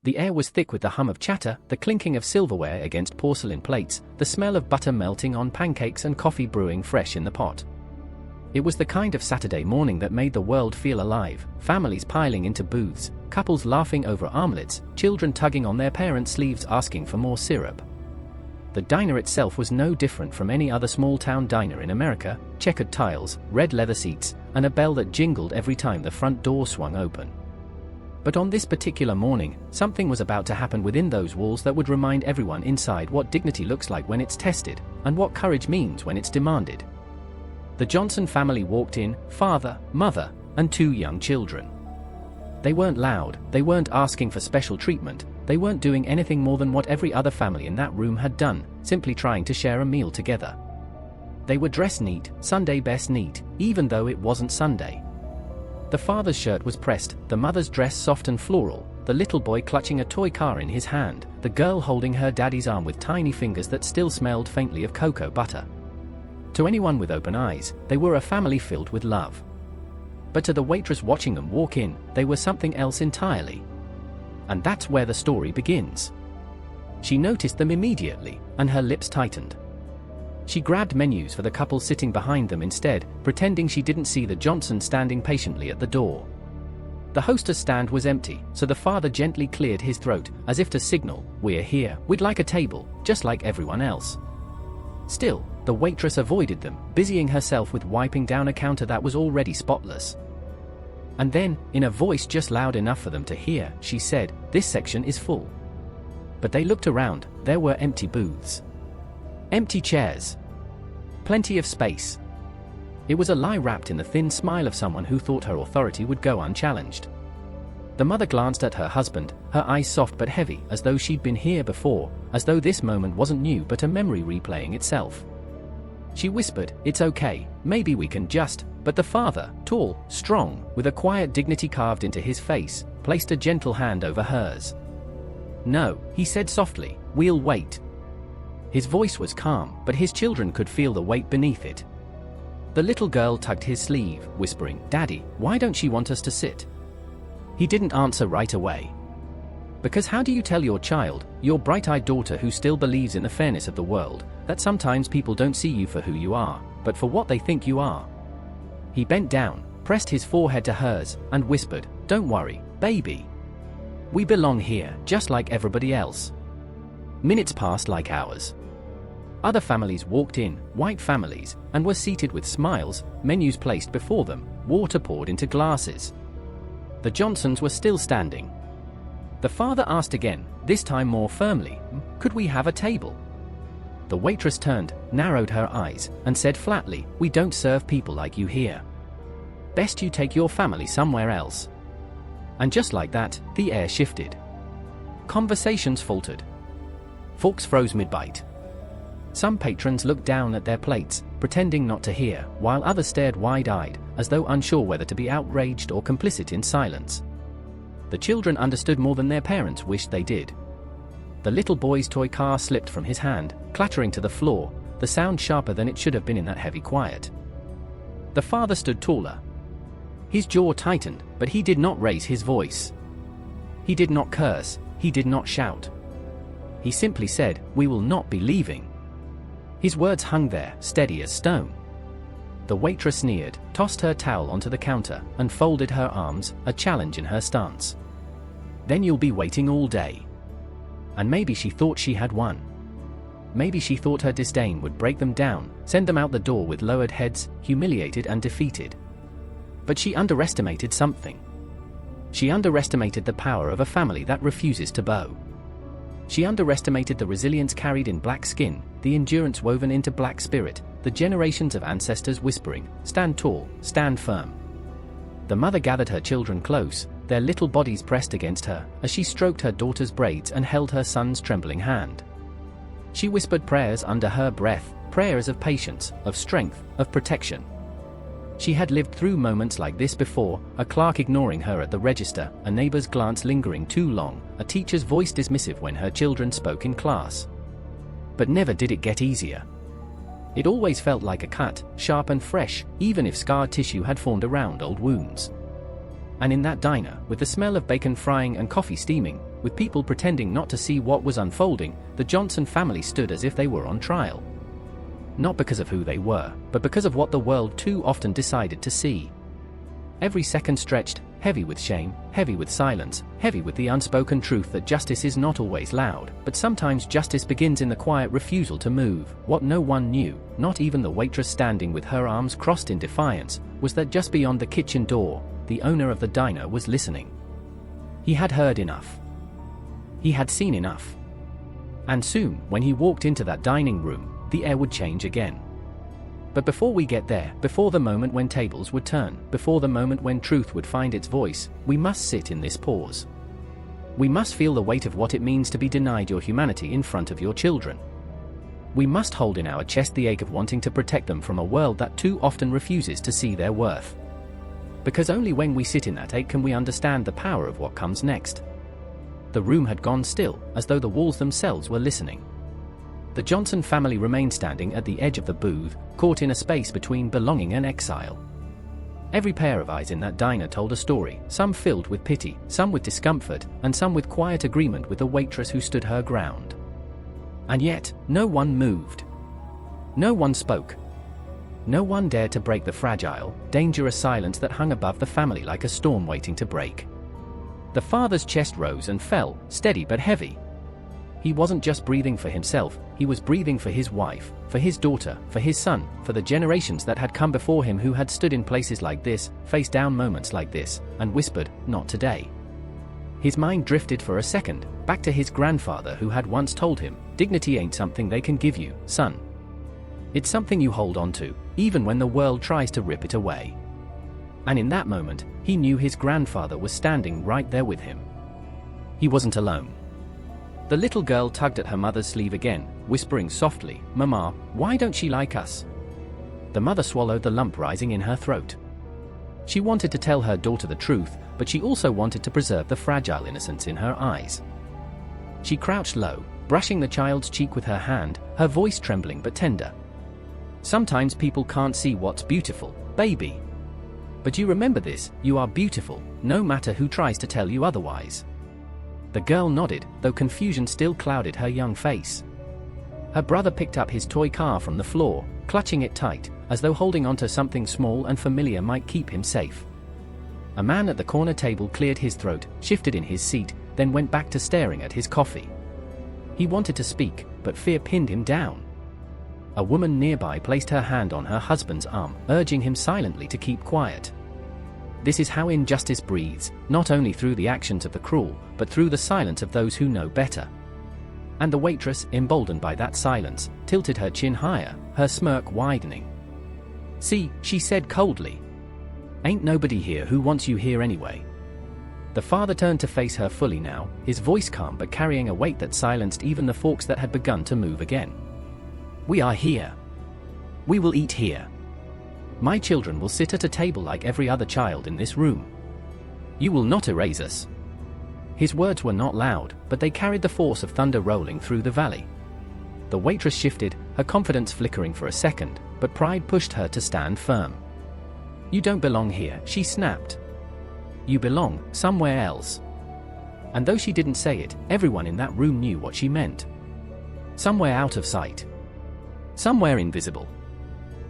The air was thick with the hum of chatter, the clinking of silverware against porcelain plates, the smell of butter melting on pancakes and coffee brewing fresh in the pot. It was the kind of Saturday morning that made the world feel alive, families piling into booths, couples laughing over omelets, children tugging on their parents' sleeves asking for more syrup. The diner itself was no different from any other small-town diner in America, checkered tiles, red leather seats, and a bell that jingled every time the front door swung open. But on this particular morning, something was about to happen within those walls that would remind everyone inside what dignity looks like when it's tested, and what courage means when it's demanded. The Johnson family walked in, father, mother, and 2 young children. They weren't loud, they weren't asking for special treatment, they weren't doing anything more than what every other family in that room had done, simply trying to share a meal together. They were dressed neat, Sunday best neat, even though it wasn't Sunday. The father's shirt was pressed, the mother's dress soft and floral, the little boy clutching a toy car in his hand, the girl holding her daddy's arm with tiny fingers that still smelled faintly of cocoa butter. To anyone with open eyes, they were a family filled with love. But to the waitress watching them walk in, they were something else entirely. And that's where the story begins. She noticed them immediately, and her lips tightened. She grabbed menus for the couple sitting behind them instead, pretending she didn't see the Johnsons standing patiently at the door. The hostess stand was empty, so the father gently cleared his throat, as if to signal, "We're here, we'd like a table, just like everyone else." Still, the waitress avoided them, busying herself with wiping down a counter that was already spotless. And then, in a voice just loud enough for them to hear, she said, "This section is full." But they looked around, there were empty booths. Empty chairs. Plenty of space. It was a lie wrapped in the thin smile of someone who thought her authority would go unchallenged. The mother glanced at her husband, her eyes soft but heavy, as though she'd been here before, as though this moment wasn't new but a memory replaying itself. She whispered, "It's okay, maybe we can just," but the father, tall, strong, with a quiet dignity carved into his face, placed a gentle hand over hers. "No," he said softly, "we'll wait." His voice was calm, but his children could feel the weight beneath it. The little girl tugged his sleeve, whispering, "Daddy, why don't she want us to sit?" He didn't answer right away. Because how do you tell your child, your bright-eyed daughter who still believes in the fairness of the world, that sometimes people don't see you for who you are, but for what they think you are? He bent down, pressed his forehead to hers, and whispered, "Don't worry, baby. We belong here, just like everybody else." Minutes passed like hours. Other families walked in, white families, and were seated with smiles, menus placed before them, water poured into glasses. The Johnsons were still standing. The father asked again, this time more firmly, "Could we have a table?" The waitress turned, narrowed her eyes, and said flatly, "We don't serve people like you here. Best you take your family somewhere else." And just like that, the air shifted. Conversations faltered. Forks froze mid-bite. Some patrons looked down at their plates, pretending not to hear, while others stared wide-eyed, as though unsure whether to be outraged or complicit in silence. The children understood more than their parents wished they did. The little boy's toy car slipped from his hand, clattering to the floor, the sound sharper than it should have been in that heavy quiet. The father stood taller. His jaw tightened, but he did not raise his voice. He did not curse, he did not shout. He simply said, "We will not be leaving." His words hung there, steady as stone. The waitress sneered, tossed her towel onto the counter, and folded her arms, a challenge in her stance. "Then you'll be waiting all day." And maybe she thought she had won. Maybe she thought her disdain would break them down, send them out the door with lowered heads, humiliated and defeated. But she underestimated something. She underestimated the power of a family that refuses to bow. She underestimated the resilience carried in black skin, the endurance woven into black spirit, the generations of ancestors whispering, "Stand tall, stand firm." The mother gathered her children close, their little bodies pressed against her, as she stroked her daughter's braids and held her son's trembling hand. She whispered prayers under her breath, prayers of patience, of strength, of protection. She had lived through moments like this before, a clerk ignoring her at the register, a neighbor's glance lingering too long, a teacher's voice dismissive when her children spoke in class. But never did it get easier. It always felt like a cut, sharp and fresh, even if scar tissue had formed around old wounds. And in that diner, with the smell of bacon frying and coffee steaming, with people pretending not to see what was unfolding, the Johnson family stood as if they were on trial. Not because of who they were, but because of what the world too often decided to see. Every second stretched, heavy with shame, heavy with silence, heavy with the unspoken truth that justice is not always loud, but sometimes justice begins in the quiet refusal to move. What no one knew, not even the waitress standing with her arms crossed in defiance, was that just beyond the kitchen door, the owner of the diner was listening. He had heard enough. He had seen enough. And soon, when he walked into that dining room, the air would change again. But before we get there, before the moment when tables would turn, before the moment when truth would find its voice, we must sit in this pause. We must feel the weight of what it means to be denied your humanity in front of your children. We must hold in our chest the ache of wanting to protect them from a world that too often refuses to see their worth. Because only when we sit in that ache can we understand the power of what comes next. The room had gone still, as though the walls themselves were listening. The Johnson family remained standing at the edge of the booth, caught in a space between belonging and exile. Every pair of eyes in that diner told a story, some filled with pity, some with discomfort, and some with quiet agreement with the waitress who stood her ground. And yet, no one moved. No one spoke. No one dared to break the fragile, dangerous silence that hung above the family like a storm waiting to break. The father's chest rose and fell, steady but heavy. He wasn't just breathing for himself, he was breathing for his wife, for his daughter, for his son, for the generations that had come before him who had stood in places like this, faced down moments like this, and whispered, "Not today." His mind drifted for a second, back to his grandfather who had once told him, "Dignity ain't something they can give you, son. It's something you hold on to, even when the world tries to rip it away." And in that moment, he knew his grandfather was standing right there with him. He wasn't alone. The little girl tugged at her mother's sleeve again, whispering softly, "Mama, why don't she like us?" The mother swallowed the lump rising in her throat. She wanted to tell her daughter the truth, but she also wanted to preserve the fragile innocence in her eyes. She crouched low, brushing the child's cheek with her hand, her voice trembling but tender. "Sometimes people can't see what's beautiful, baby. But you remember this, you are beautiful, no matter who tries to tell you otherwise." The girl nodded, though confusion still clouded her young face. Her brother picked up his toy car from the floor, clutching it tight, as though holding onto something small and familiar might keep him safe. A man at the corner table cleared his throat, shifted in his seat, then went back to staring at his coffee. He wanted to speak, but fear pinned him down. A woman nearby placed her hand on her husband's arm, urging him silently to keep quiet. This is how injustice breathes, not only through the actions of the cruel, but through the silence of those who know better. And the waitress, emboldened by that silence, tilted her chin higher, her smirk widening. "See," she said coldly. "Ain't nobody here who wants you here anyway." The father turned to face her fully now, his voice calm but carrying a weight that silenced even the forks that had begun to move again. "We are here. We will eat here. My children will sit at a table like every other child in this room. You will not erase us." His words were not loud, but they carried the force of thunder rolling through the valley. The waitress shifted, her confidence flickering for a second, but pride pushed her to stand firm. "You don't belong here," she snapped. "You belong somewhere else." And though she didn't say it, everyone in that room knew what she meant. Somewhere out of sight. Somewhere invisible.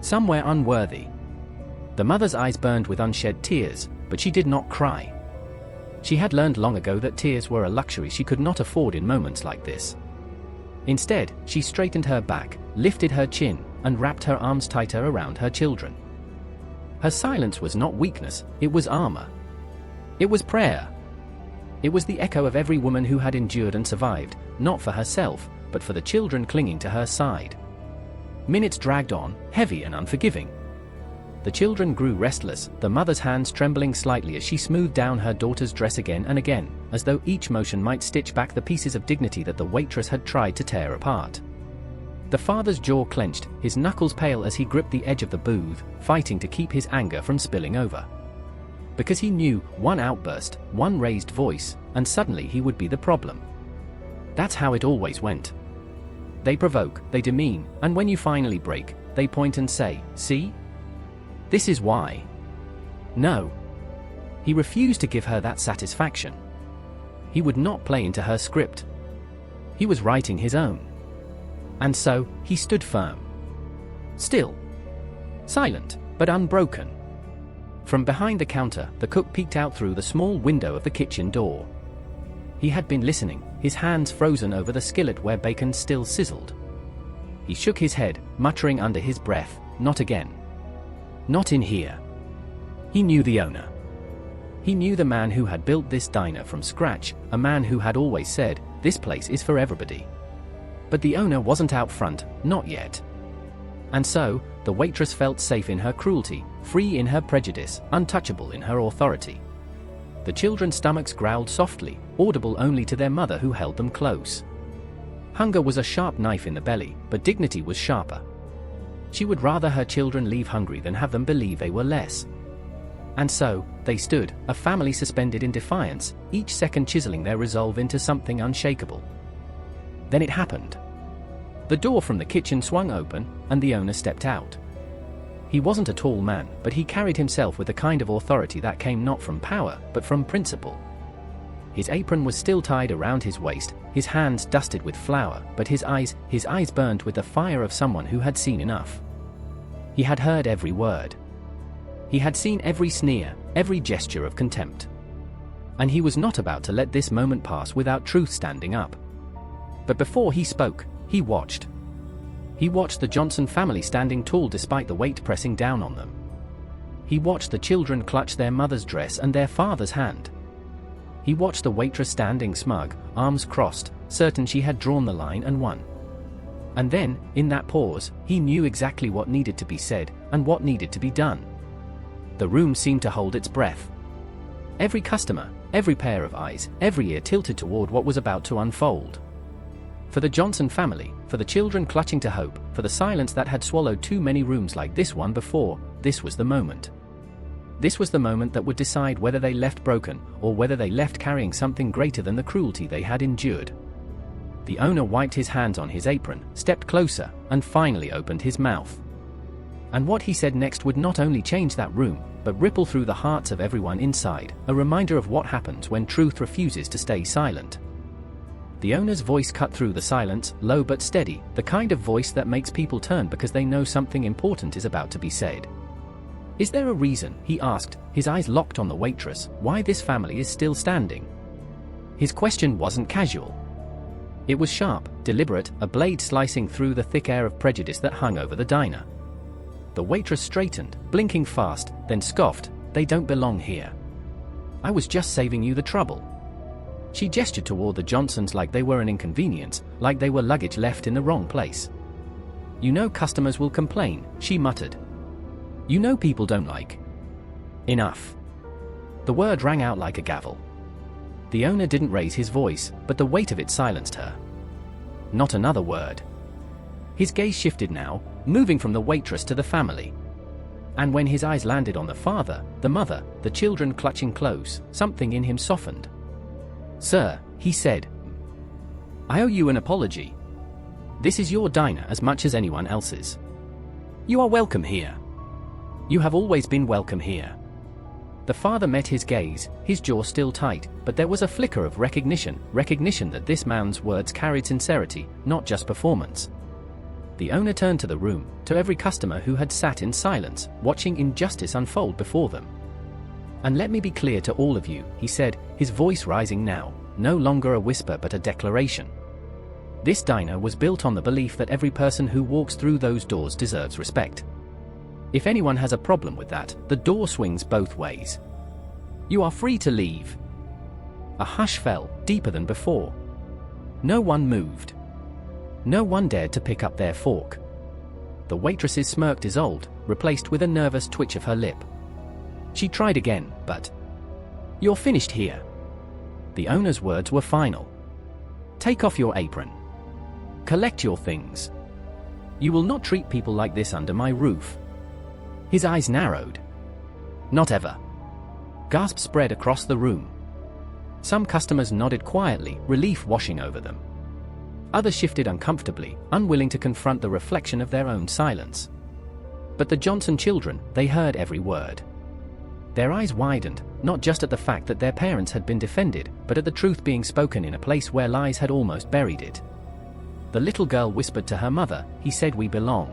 Somewhere unworthy. The mother's eyes burned with unshed tears, but she did not cry. She had learned long ago that tears were a luxury she could not afford in moments like this. Instead, she straightened her back, lifted her chin, and wrapped her arms tighter around her children. Her silence was not weakness, it was armor. It was prayer. It was the echo of every woman who had endured and survived, not for herself, but for the children clinging to her side. Minutes dragged on, heavy and unforgiving. The children grew restless, the mother's hands trembling slightly as she smoothed down her daughter's dress again and again, as though each motion might stitch back the pieces of dignity that the waitress had tried to tear apart. The father's jaw clenched, his knuckles pale as he gripped the edge of the booth, fighting to keep his anger from spilling over. Because he knew, one outburst, one raised voice, and suddenly he would be the problem. That's how it always went. They provoke, they demean, and when you finally break, they point and say, "See? This is why." No. He refused to give her that satisfaction. He would not play into her script. He was writing his own. And so, he stood firm. Still. Silent, but unbroken. From behind the counter, the cook peeked out through the small window of the kitchen door. He had been listening, his hands frozen over the skillet where bacon still sizzled. He shook his head, muttering under his breath, "Not again. Not in here." He knew the owner. He knew the man who had built this diner from scratch, a man who had always said, "This place is for everybody." But the owner wasn't out front, not yet. And so, the waitress felt safe in her cruelty, free in her prejudice, untouchable in her authority. The children's stomachs growled softly, audible only to their mother who held them close. Hunger was a sharp knife in the belly, but dignity was sharper. She would rather her children leave hungry than have them believe they were less. And so, they stood, a family suspended in defiance, each second chiseling their resolve into something unshakable. Then it happened. The door from the kitchen swung open, and the owner stepped out. He wasn't a tall man, but he carried himself with a kind of authority that came not from power, but from principle. His apron was still tied around his waist, his hands dusted with flour, but his eyes burned with the fire of someone who had seen enough. He had heard every word. He had seen every sneer, every gesture of contempt. And he was not about to let this moment pass without truth standing up. But before he spoke, he watched. He watched the Johnson family standing tall despite the weight pressing down on them. He watched the children clutch their mother's dress and their father's hand. He watched the waitress standing smug, arms crossed, certain she had drawn the line and won. And then, in that pause, he knew exactly what needed to be said, and what needed to be done. The room seemed to hold its breath. Every customer, every pair of eyes, every ear tilted toward what was about to unfold. For the Johnson family, for the children clutching to hope, for the silence that had swallowed too many rooms like this one before, this was the moment. This was the moment that would decide whether they left broken, or whether they left carrying something greater than the cruelty they had endured. The owner wiped his hands on his apron, stepped closer, and finally opened his mouth. And what he said next would not only change that room, but ripple through the hearts of everyone inside, a reminder of what happens when truth refuses to stay silent. The owner's voice cut through the silence, low but steady, the kind of voice that makes people turn because they know something important is about to be said. "Is there a reason," he asked, his eyes locked on the waitress, "why this family is still standing?" His question wasn't casual. It was sharp, deliberate, a blade slicing through the thick air of prejudice that hung over the diner. The waitress straightened, blinking fast, then scoffed, "They don't belong here. I was just saving you the trouble." She gestured toward the Johnsons like they were an inconvenience, like they were luggage left in the wrong place. "You know customers will complain," she muttered. "You know people don't like." "Enough." The word rang out like a gavel. The owner didn't raise his voice, but the weight of it silenced her. Not another word. His gaze shifted now, moving from the waitress to the family. And when his eyes landed on the father, the mother, the children clutching close, something in him softened. "Sir," he said, "I owe you an apology. This is your diner as much as anyone else's. You are welcome here. You have always been welcome here." The father met his gaze, his jaw still tight, but there was a flicker of recognition that this man's words carried sincerity, not just performance. The owner turned to the room, to every customer who had sat in silence, watching injustice unfold before them. "And let me be clear to all of you," he said, his voice rising now, no longer a whisper but a declaration. "This diner was built on the belief that every person who walks through those doors deserves respect. If anyone has a problem with that, the door swings both ways. You are free to leave." A hush fell, deeper than before. No one moved. No one dared to pick up their fork. The waitress's smirk dissolved, replaced with a nervous twitch of her lip. She tried again, but... "You're finished here." The owner's words were final. "Take off your apron. Collect your things. You will not treat people like this under my roof." His eyes narrowed. "Not ever." Gasps spread across the room. Some customers nodded quietly, relief washing over them. Others shifted uncomfortably, unwilling to confront the reflection of their own silence. But the Johnson children, they heard every word. Their eyes widened, not just at the fact that their parents had been defended, but at the truth being spoken in a place where lies had almost buried it. The little girl whispered to her mother, "He said we belong."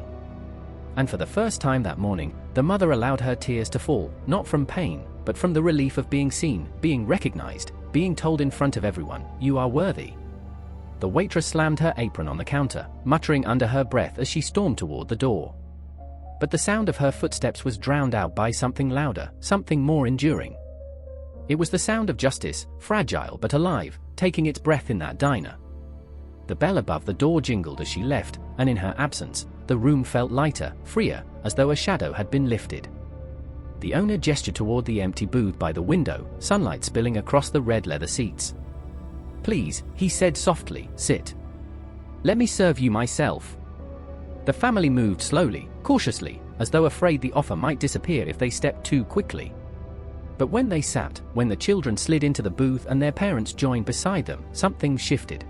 And for the first time that morning, the mother allowed her tears to fall, not from pain, but from the relief of being seen, being recognized, being told in front of everyone, "You are worthy." The waitress slammed her apron on the counter, muttering under her breath as she stormed toward the door. But the sound of her footsteps was drowned out by something louder, something more enduring. It was the sound of justice, fragile but alive, taking its breath in that diner. The bell above the door jingled as she left, and in her absence, the room felt lighter, freer, as though a shadow had been lifted. The owner gestured toward the empty booth by the window, sunlight spilling across the red leather seats. "Please," he said softly, "sit. Let me serve you myself." The family moved slowly, cautiously, as though afraid the offer might disappear if they stepped too quickly. But when they sat, when the children slid into the booth and their parents joined beside them, something shifted.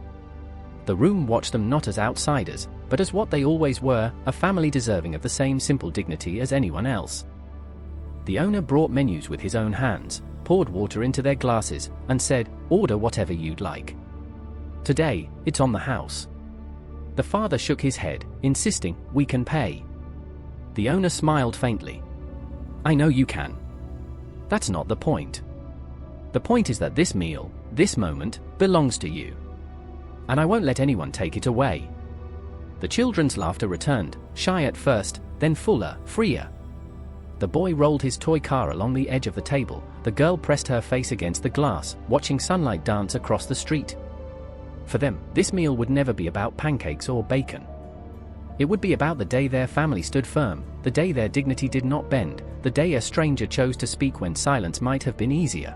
The room watched them not as outsiders, but as what they always were, a family deserving of the same simple dignity as anyone else. The owner brought menus with his own hands, poured water into their glasses, and said, "Order whatever you'd like. Today, it's on the house." The father shook his head, insisting, "We can pay." The owner smiled faintly. "I know you can. That's not the point. The point is that this meal, this moment, belongs to you. And I won't let anyone take it away." The children's laughter returned, shy at first, then fuller, freer. The boy rolled his toy car along the edge of the table, the girl pressed her face against the glass, watching sunlight dance across the street. For them, this meal would never be about pancakes or bacon. It would be about the day their family stood firm, the day their dignity did not bend, the day a stranger chose to speak when silence might have been easier.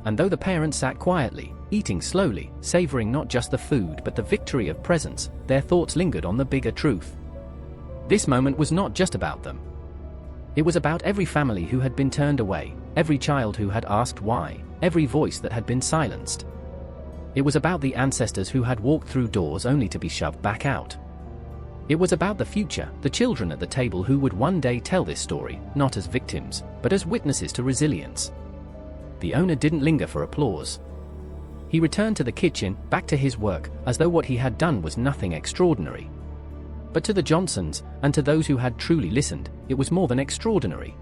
And though the parents sat quietly, eating slowly, savoring not just the food but the victory of presence, their thoughts lingered on the bigger truth. This moment was not just about them. It was about every family who had been turned away, every child who had asked why, every voice that had been silenced. It was about the ancestors who had walked through doors only to be shoved back out. It was about the future, the children at the table who would one day tell this story, not as victims, but as witnesses to resilience. The owner didn't linger for applause. He returned to the kitchen, back to his work, as though what he had done was nothing extraordinary. But to the Johnsons, and to those who had truly listened, it was more than extraordinary.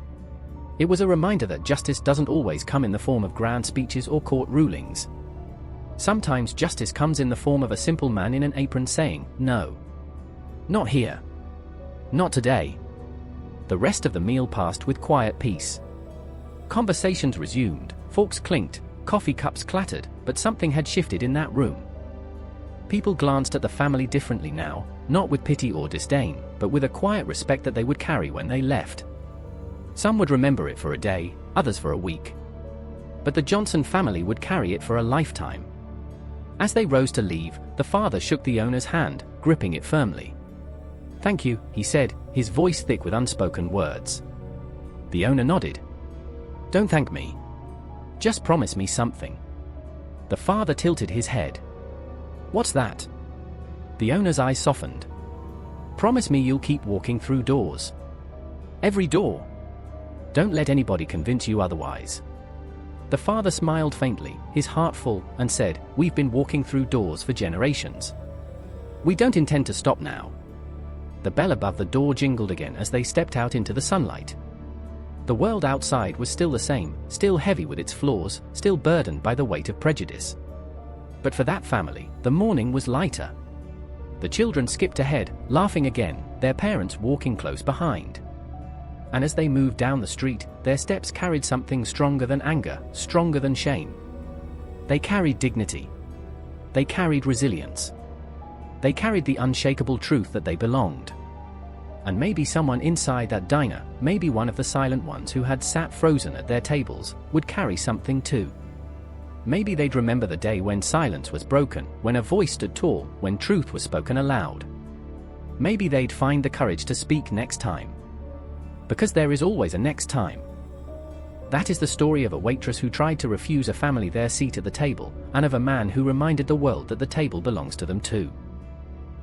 It was a reminder that justice doesn't always come in the form of grand speeches or court rulings. Sometimes justice comes in the form of a simple man in an apron saying, "No. Not here. Not today." The rest of the meal passed with quiet peace. Conversations resumed, forks clinked, coffee cups clattered, but something had shifted in that room. People glanced at the family differently now, not with pity or disdain, but with a quiet respect that they would carry when they left. Some would remember it for a day, others for a week. But the Johnson family would carry it for a lifetime. As they rose to leave, the father shook the owner's hand, gripping it firmly. "Thank you," he said, his voice thick with unspoken words. The owner nodded. "Don't thank me. Just promise me something." The father tilted his head. "What's that?" The owner's eyes softened. "Promise me you'll keep walking through doors. Every door. Don't let anybody convince you otherwise." The father smiled faintly, his heart full, and said, "We've been walking through doors for generations. We don't intend to stop now." The bell above the door jingled again as they stepped out into the sunlight. The world outside was still the same, still heavy with its flaws, still burdened by the weight of prejudice. But for that family, the morning was lighter. The children skipped ahead, laughing again, their parents walking close behind. And as they moved down the street, their steps carried something stronger than anger, stronger than shame. They carried dignity. They carried resilience. They carried the unshakable truth that they belonged. And maybe someone inside that diner, maybe one of the silent ones who had sat frozen at their tables, would carry something too. Maybe they'd remember the day when silence was broken, when a voice stood tall, when truth was spoken aloud. Maybe they'd find the courage to speak next time. Because there is always a next time. That is the story of a waitress who tried to refuse a family their seat at the table, and of a man who reminded the world that the table belongs to them too.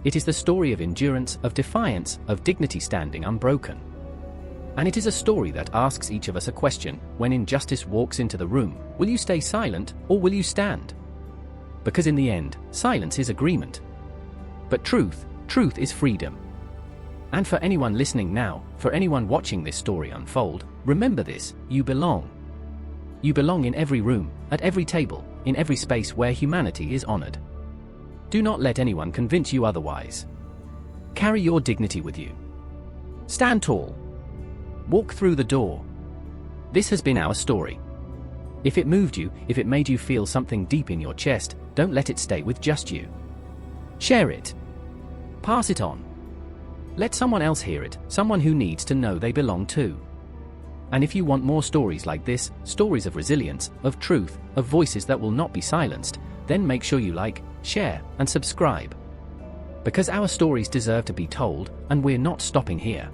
It is the story of endurance, of defiance, of dignity standing unbroken. And it is a story that asks each of us a question: when injustice walks into the room, will you stay silent or will you stand? Because in the end, silence is agreement. But truth is freedom. And for anyone listening now, for anyone watching this story unfold, remember this: you belong. You belong in every room, at every table, in every space where humanity is honored. Do not let anyone convince you otherwise. Carry your dignity with you. Stand tall. Walk through the door. This has been our story. If it moved you, if it made you feel something deep in your chest, don't let it stay with just you. Share it. Pass it on. Let someone else hear it, someone who needs to know they belong too. And if you want more stories like this, stories of resilience, of truth, of voices that will not be silenced, then make sure you like, share, and subscribe. Because our stories deserve to be told, and we're not stopping here.